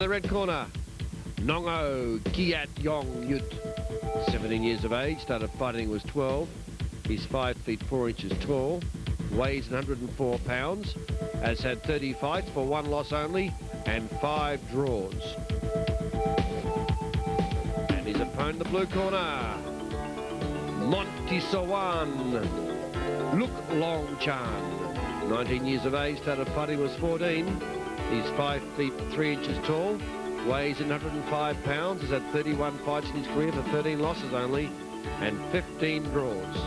The red corner, Nong Kiatyongyuth, 17 years of age, started fighting when he was 12. He's 5 feet 4 inches tall, weighs 104 pounds, has had 30 fights for 1 loss only and 5 draws. And his opponent in the blue corner, Monsawan, Lookklongchan, 19 years of age, started fighting when he was 14. He's 5 feet 3 inches tall, weighs 105 pounds, has had 31 fights in his career for 13 losses only and 15 draws.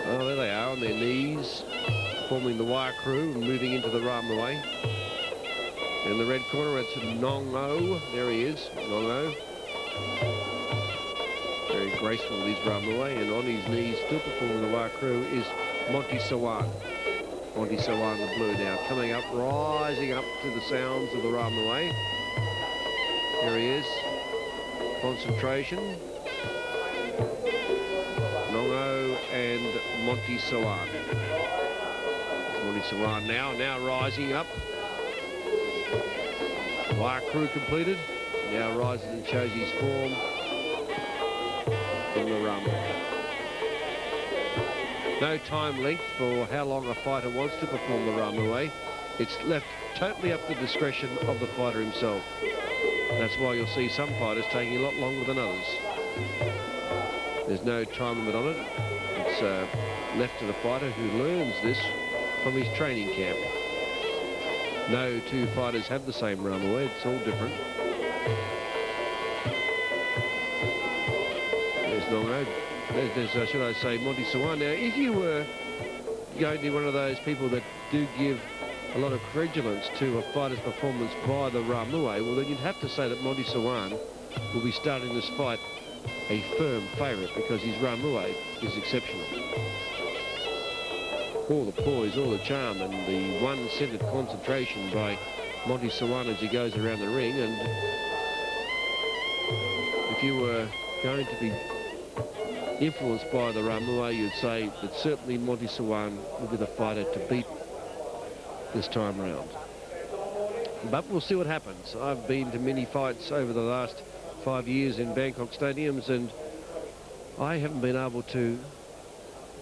Oh, there they are on their knees, forming the wire crew and moving into the Ramaway. In the red corner, it's Nong. There he is, Nong. Very graceful with his Ramaway, and on his knees, still performing the wire crew, is Monsawan. Monsawan, the blue now, coming up, rising up to the sounds of the Ramaway. Here he is. Concentration. Nong and Monsawan. Monsawan now rising up. Wire crew completed. Now rises and shows his form in the Ramaway. No time length for how long a fighter wants to perform the Ramaway. It's left totally up to the discretion of the fighter himself. That's why you'll see some fighters taking a lot longer than others. There's no time limit on it. It's left to the fighter who learns this from his training camp. No two fighters have the same Ramaway. It's all different. There's Nong. There's should I say, Monsawan. Now, if you were going to be one of those people that do give a lot of credulence to a fighter's performance by the Ramaway, well, then you'd have to say that Monsawan will be starting this fight a firm favourite because his Ramaway is exceptional. All the poise, all the charm, and the one-centred concentration by Monsawan as he goes around the ring. And if you were going to be influenced by the Ramaway, you'd say that certainly Monsawan will be the fighter to beat this time round. But we'll see what happens. I've been to many fights over the last 5 years in Bangkok stadiums, and I haven't been able to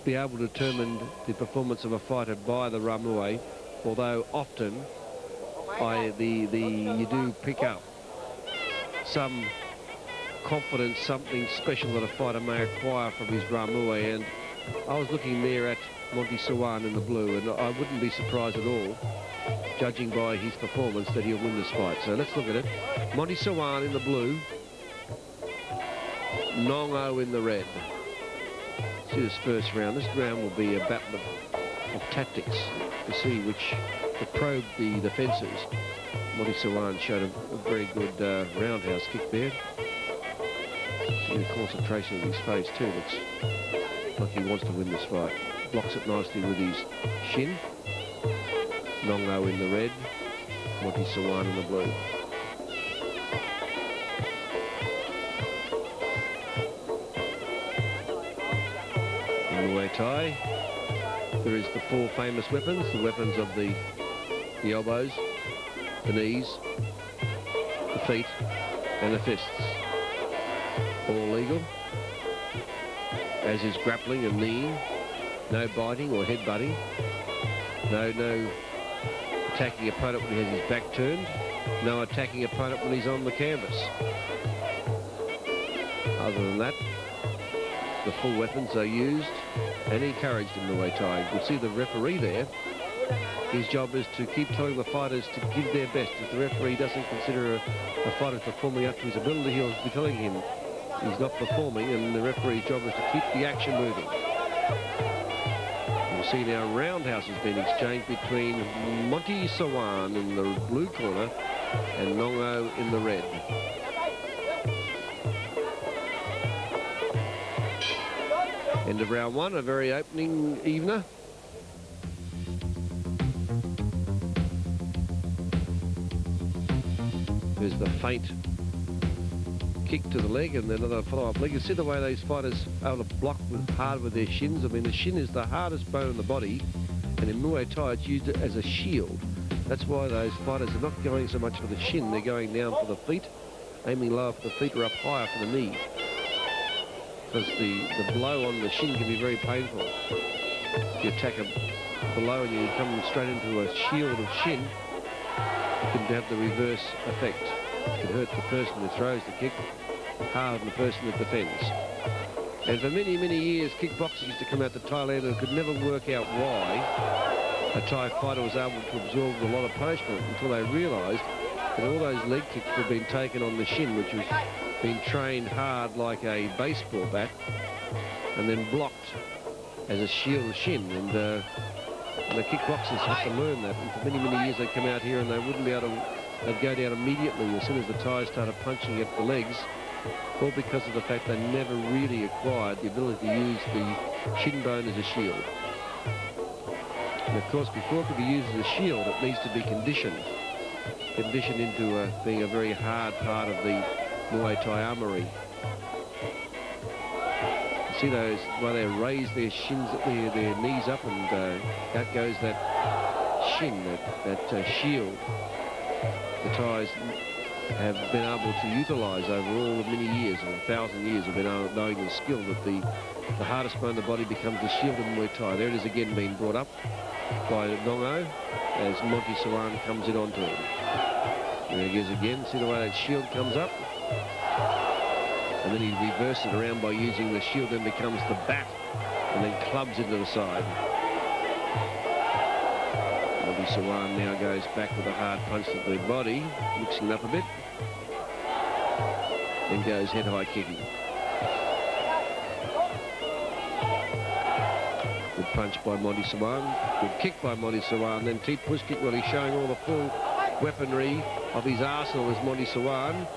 determine the performance of a fighter by the Ramaway, although often you do pick up some confidence, something special that a fighter may acquire from his Ramaway. And I was looking there at Monsawan in the blue, and I wouldn't be surprised at all, judging by his performance, that he'll win this fight. So let's look at it. Monsawan in the blue, Nong in the red. See this first round. This round will be a battle of tactics to see which to probe the defences. Monsawan showed a very good roundhouse kick there. See the concentration of his face too. Looks like he wants to win this fight. Blocks it nicely with his shin. Nong in the red, Monsawan in the blue. In the Muay Thai, there is the 4 famous weapons, the weapons of the elbows, the knees, the feet, and the fists. All legal, as is grappling and kneeing. No biting or head-butting. No attacking opponent when he has his back turned. No attacking opponent when he's on the canvas. Other than that, the full weapons are used and encouraged in Muay Thai. You'll see the referee there. His job is to keep telling the fighters to give their best. If the referee doesn't consider a fighter performing up to his ability, he'll be telling him he's not performing, and the referee's job is to keep the action moving. You'll see now roundhouse has been exchanged between Monsawan in the blue corner and Nong in the red. End of round 1, a very opening evener. There's the faint kick to the leg and then another follow-up leg. You see the way those fighters are able to block hard with their shins. I mean, the shin is the hardest bone in the body, and in Muay Thai it's used as a shield. That's why those fighters are not going so much for the shin, they're going down for the feet, aiming lower for the feet or up higher for the knee. Because the blow on the shin can be very painful. If you attack below and you come straight into a shield of shin, it can have the reverse effect. It can hurt the person who throws the kick, harden the person that defends. And for many, many years, kickboxers used to come out to Thailand and could never work out why a Thai fighter was able to absorb a lot of punishment until they realised that all those leg kicks were being taken on the shin, which was being trained hard like a baseball bat, and then blocked as a shield of shin. And the kickboxers had to learn that. And for many, many years they'd come out here and they wouldn't be able to, they'd go down immediately as soon as the Thais started punching at the legs, all because of the fact they never really acquired the ability to use the shin bone as a shield. And of course, before it could be used as a shield, it needs to be conditioned into being a very hard part of the Muay Thai armory. You see those, where they raise their shins, their knees up, and out goes that shin, that shield. The Thais have been able to utilise over all of many years, or 1,000 years, have been knowing the skill that the hardest bone in the body becomes the shield of Muay Thai. There it is again being brought up by Nong as Monsawan comes in onto him. There he goes again. See the way that shield comes up? And then he reverses it around by using the shield, then becomes the bat, and then clubs into the side. Monsawan now goes back with a hard punch to the body, mixing it up a bit, then goes head-high kicking. Good punch by Monsawan, good kick by Monsawan, then teep push kick. Well, he's showing all the full weaponry of his arsenal as Monsawan,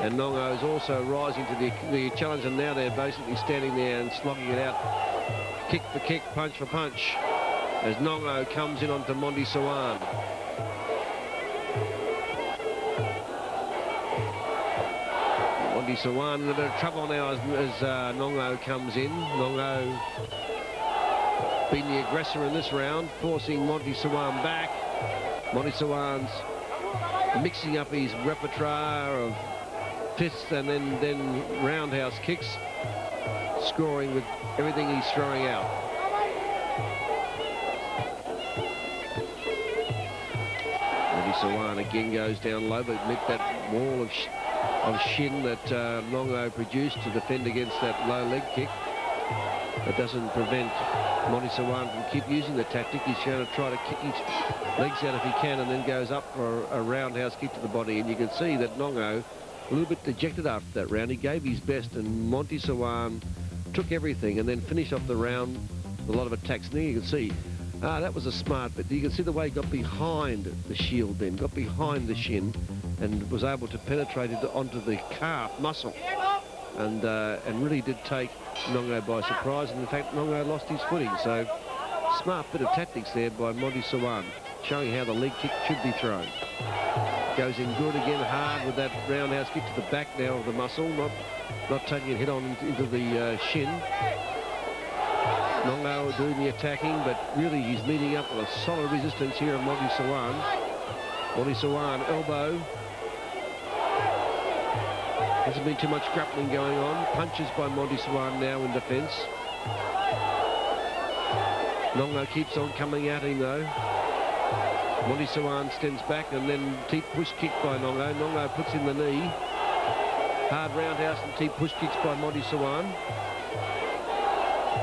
and Nong is also rising to the challenge, and now they're basically standing there and slogging it out, kick for kick, punch for punch, as Nong comes in onto Monsawan. Monsawan in a bit of trouble now as Nong comes in. Nong being the aggressor in this round, forcing Monsawan back. Monsawan's mixing up his repertoire of fists and then roundhouse kicks, scoring with everything he's throwing out. Monsawan again goes down low, but met that wall of shin that Nong produced to defend against that low leg kick. That doesn't prevent Monsawan from keep using the tactic. He's going to try to kick his legs out if he can, and then goes up for a roundhouse kick to the body. And you can see that Nong a little bit dejected after that round. He gave his best, and Monsawan took everything and then finished off the round with a lot of attacks. And then you can see that was a smart bit. You can see the way he got behind the shield then, got behind the shin, and was able to penetrate it onto the calf muscle, and really did take Nong by surprise. And in fact, Nong lost his footing. So smart bit of tactics there by Monsawan, showing how the leg kick should be thrown. Goes in good again, hard with that roundhouse kick to the back now of the muscle, not taking it head on into the shin. Nong doing the attacking, but really he's meeting up with a solid resistance here of Monsawan. Monsawan elbow. Hasn't been too much grappling going on. Punches by Monsawan now in defence. Nong keeps on coming at him though. Monsawan stands back, and then teep push kick by Nong. Nong puts in the knee. Hard roundhouse and teep push kicks by Monsawan.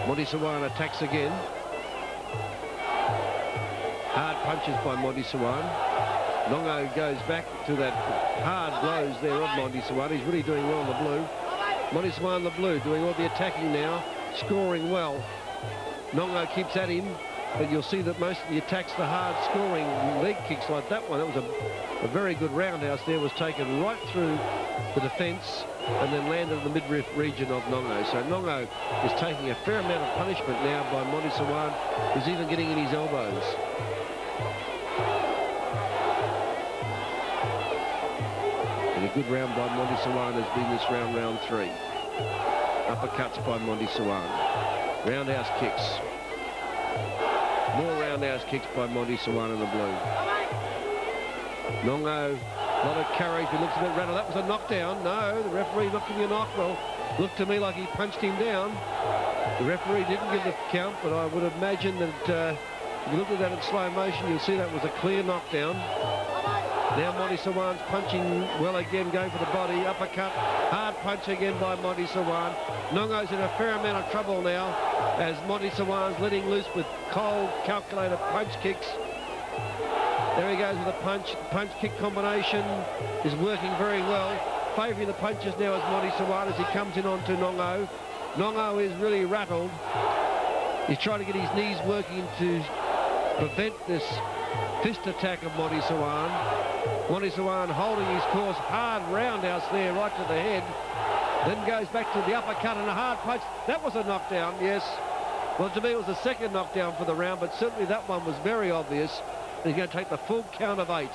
Monsawan attacks again. Hard punches by Monsawan. Nong goes back to that hard blows there of Monsawan. He's really doing well in the blue. Monsawan the blue doing all the attacking now, scoring well. Nong keeps at him, but you'll see that most of the attacks, the hard scoring leg kicks like that one, that was a very good roundhouse there, was taken right through the defence and then landed in the midriff region of Nong. So Nong is taking a fair amount of punishment now by Monsawan, who's even getting in his elbows. And a good round by Monsawan has been this round, round 3. Uppercuts by Monsawan. Roundhouse kicks. More roundhouse kicks by Monsawan in the blue. Nongo, a lot of courage. He looks a bit rattled. That was a knockdown. No, the referee not giving a knock. Well, looked to me like he punched him down. The referee didn't give the count, but I would imagine that if you look at that in slow motion, you'll see that was a clear knockdown. Now Monsawan's punching well again, going for the body. Uppercut, hard punch again by Monsawan. Nongo's in a fair amount of trouble now as Monsawan's letting loose with cold, calculated punch kicks. There he goes with a punch. Punch-kick combination is working very well. Favouring the punches now is Monsawan as he comes in onto Nongo. Nongo is really rattled. He's trying to get his knees working to prevent this fist attack of Monsawan. Monsawan holding his course, hard roundhouse there right to the head. Then goes back to the uppercut and a hard punch. That was a knockdown, yes. Well, to me it was the second knockdown for the round, but certainly that one was very obvious. He's going to take the full count of 8.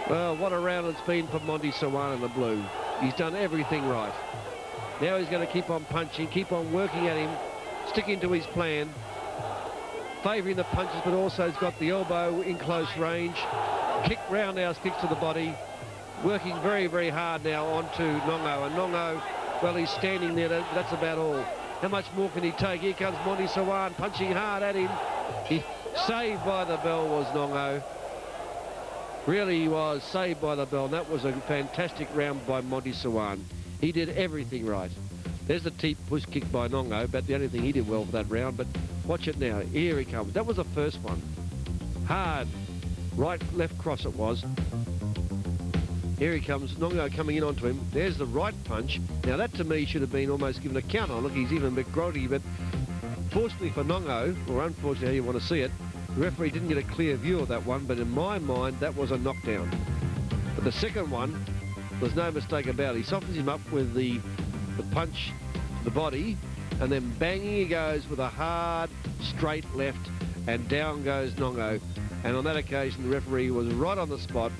Well, what a round it's been for Monsawan in the blue. He's done everything right. Now he's going to keep on punching, keep on working at him, sticking to his plan, favouring the punches, but also he's got the elbow in close range. Kick, roundhouse kicks to the body, working very, very hard now onto Nongo. And Nongo, well, he's standing there. That's about all. How much more can he take? Here comes Monsawan punching hard at him. He saved by the bell was Nongo. Really, he was saved by the bell. And that was a fantastic round by Monsawan. He did everything right. There's the deep push kick by Nongo, about the only thing he did well for that round. But watch it now. Here he comes. That was the first one. Hard. Right, left cross it was. Here he comes. Nongo coming in onto him. There's the right punch. Now that to me should have been almost given a count on. Look, he's even a bit groggy, but fortunately for Nongo, or unfortunately how you want to see it, the referee didn't get a clear view of that one, but in my mind that was a knockdown. But the second one, there's no mistake about it. He softens him up with the punch to the body, and then banging he goes with a hard, straight left, and down goes Nongo. And on that occasion, the referee was right on the spot,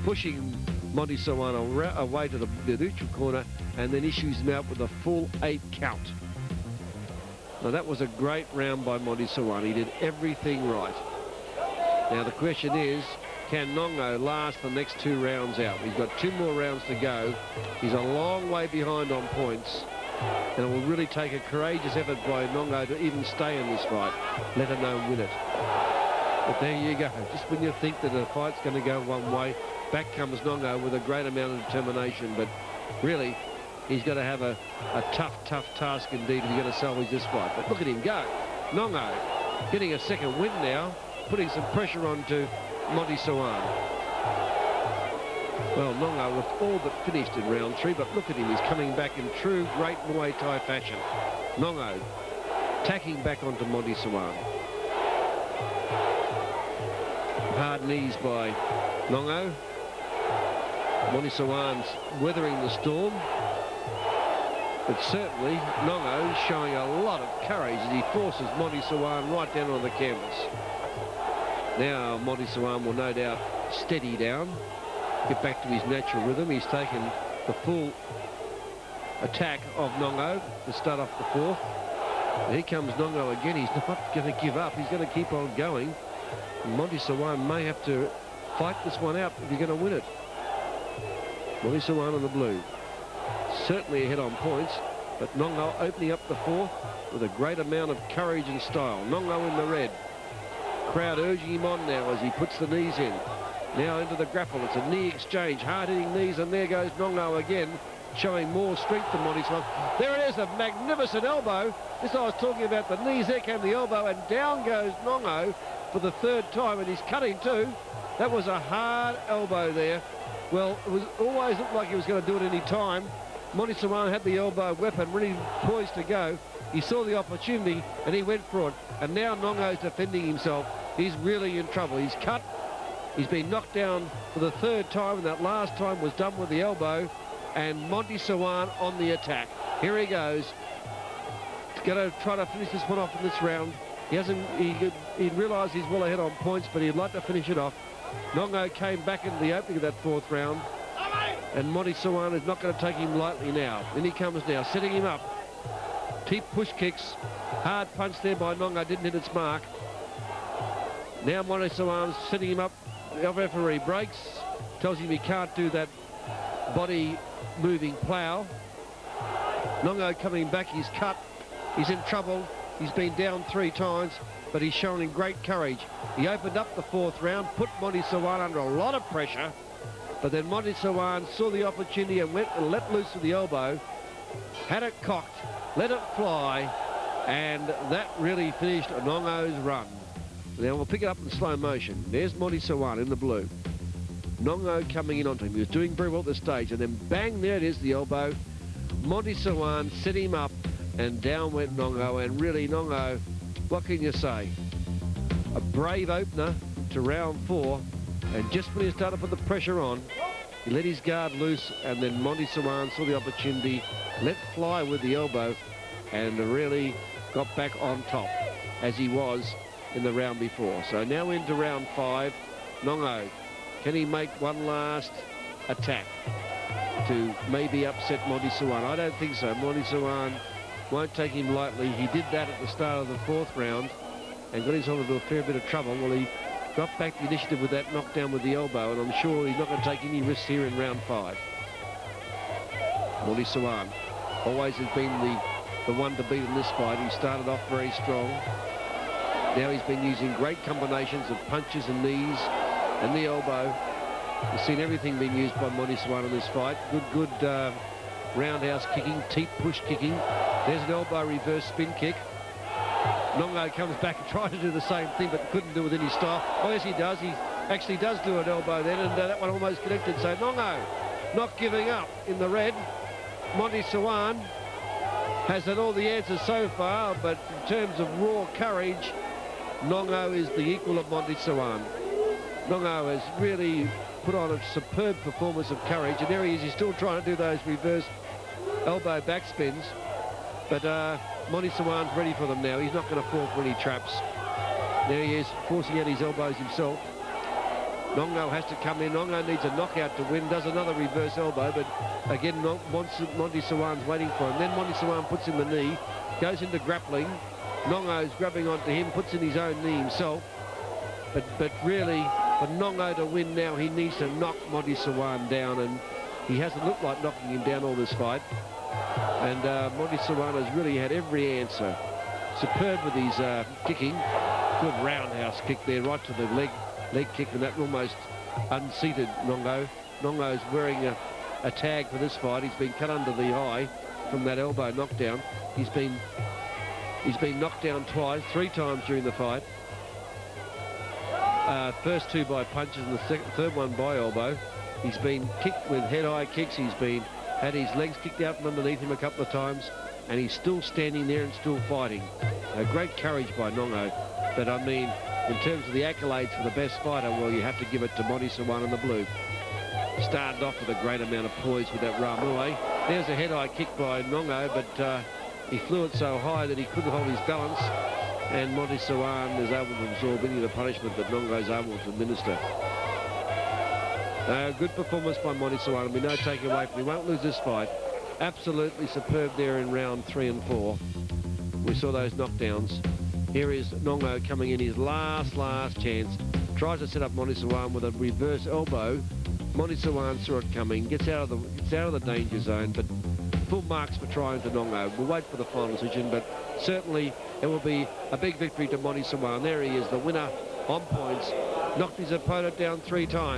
pushing Monsawan away to the neutral corner, and then issues him out with a full 8 count. Now that was a great round by Monsawan. He did everything right. Now the question is, can Nongo last the next 2 rounds out? He's got 2 more rounds to go. He's a long way behind on points, and it will really take a courageous effort by Nongo to even stay in this fight, let alone win it. But there you go. Just when you think that the fight's going to go one way, back comes Nongo with a great amount of determination. But really, he's got to have a tough task indeed if he's going to salvage this fight. But look at him go. Nongo getting a second win now, putting some pressure onto Monsawan. Well, Nongo was all but finished in round 3, but look at him. He's coming back in true great Muay Thai fashion. Nongo tacking back onto Monsawan. Hard knees by Nongo. Monsawan's weathering the storm. But certainly, Nongo's showing a lot of courage as he forces Monsawan right down on the canvas. Now, Monsawan will no doubt steady down, get back to his natural rhythm. He's taken the full attack of Nongo to start off the 4th. And here comes Nongo again. He's not going to give up. He's going to keep on going. Monsawan may have to fight this one out if you're going to win it. Monsawan in the blue. Certainly ahead on points, but Nongo opening up the 4th with a great amount of courage and style. Nongo in the red. Crowd urging him on now as he puts the knees in. Now into the grapple. It's a knee exchange. Hard-hitting knees, and there goes Nongo again, showing more strength than Monsawan. There it is, a magnificent elbow. This I was talking about, the knees. There came the elbow, and down goes Nongo for the 3rd time, and he's cutting too. That was a hard elbow there. Well, it was always looked like he was going to do it any time. Monsawan had the elbow weapon ready, poised to go. He saw the opportunity and he went for it. And now Nongo's defending himself. He's really in trouble. He's cut. He's been knocked down for the 3rd time, and that last time was done with the elbow. And Monsawan on the attack. Here he goes. He's going to try to finish this one off in this round. He realised he's well ahead on points, but he'd like to finish it off. Nongo came back into the opening of that fourth round, and Monsawan is not going to take him lightly now. In he comes now, setting him up. Deep push kicks, hard punch there by Nongo, didn't hit its mark. Now Monsawan's setting him up. The referee breaks, tells him he can't do that body moving plough. Nongo coming back, he's cut, he's in trouble, he's been down 3 times, but he's shown him great courage. He opened up the fourth round, put Monsawan under a lot of pressure, but then Monsawan saw the opportunity and went and let loose with the elbow, had it cocked, let it fly, and that really finished Nongo's run. Now we'll pick it up in slow motion. There's Monsawan in the blue. Nongo coming in onto him. He was doing very well at this stage, and then bang, there it is, the elbow. Monsawan set him up, and down went Nongo, and really Nongo, what can you say? A brave opener to round 4, and just when he started to put the pressure on, he let his guard loose, and then Monsawan saw the opportunity, let fly with the elbow, and really got back on top, as he was in the round before. So now into round 5, Nongo, can he make one last attack to maybe upset Monsawan? I don't think so. Monsawan won't take him lightly. He did that at the start of the 4th round and got himself into a fair bit of trouble. Well, he got back the initiative with that knockdown with the elbow, and I'm sure he's not going to take any risks here in round 5. Monsawan always has been the one to beat in this fight. He started off very strong. Now he's been using great combinations of punches and knees and the elbow. You've seen everything being used by Monsawan in this fight. Good roundhouse kicking, teep push kicking. There's an elbow reverse spin kick. Nongo comes back and tries to do the same thing, but couldn't do it with any style. Oh, yes, he does. He actually does do an elbow then, and that one almost connected. So Nongo not giving up in the red. Monsawan has had all the answers so far, but in terms of raw courage, Nongo is the equal of Monsawan. Nongo has really put on a superb performance of courage, and there he is. He's still trying to do those reverse elbow backspins, but Monsawan's ready for them now. He's not going to fall for any traps. There he is, forcing out his elbows himself. Nongo has to come in. Nongo needs a knockout to win. Does another reverse elbow, but again, Monsawan's waiting for him. Then Monsawan puts in the knee, goes into grappling. Nongo's grabbing onto him, puts in his own knee himself. But really, for Nongo to win now, he needs to knock Monsawan down, and he hasn't looked like knocking him down all this fight. And Monsawan has really had every answer. Superb with his kicking. Good roundhouse kick there, right to the leg kick, and that almost unseated Nongo. Nongo's wearing a tag for this fight. He's been cut under the eye from that elbow knockdown. He's been knocked down twice, 3 times during the fight. First 2 by punches and the third one by elbow. He's been kicked with head-high kicks. He's had his legs kicked out from underneath him a couple of times, and he's still standing there and still fighting. Great courage by Nongo, but I mean, in terms of the accolades for the best fighter, well, you have to give it to Monsawan in the blue. Started off with a great amount of poise with that Ramue. There's a head-high kick by Nongo, but he flew it so high that he couldn't hold his balance, and Monsawan is able to absorb any of the punishment that Nongo's able to administer. Good performance by Monsawan. There'll be no taking away from him. He won't lose this fight. Absolutely superb there in round 3 and 4. We saw those knockdowns. Here is Nongo coming in his last chance. Tries to set up Monsawan with a reverse elbow. Monsawan saw it coming, gets out of the danger zone, but full marks for trying to Nongo. We'll wait for the final decision, but certainly it will be a big victory to Monsawan. There he is, the winner on points. Knocked his opponent down 3 times.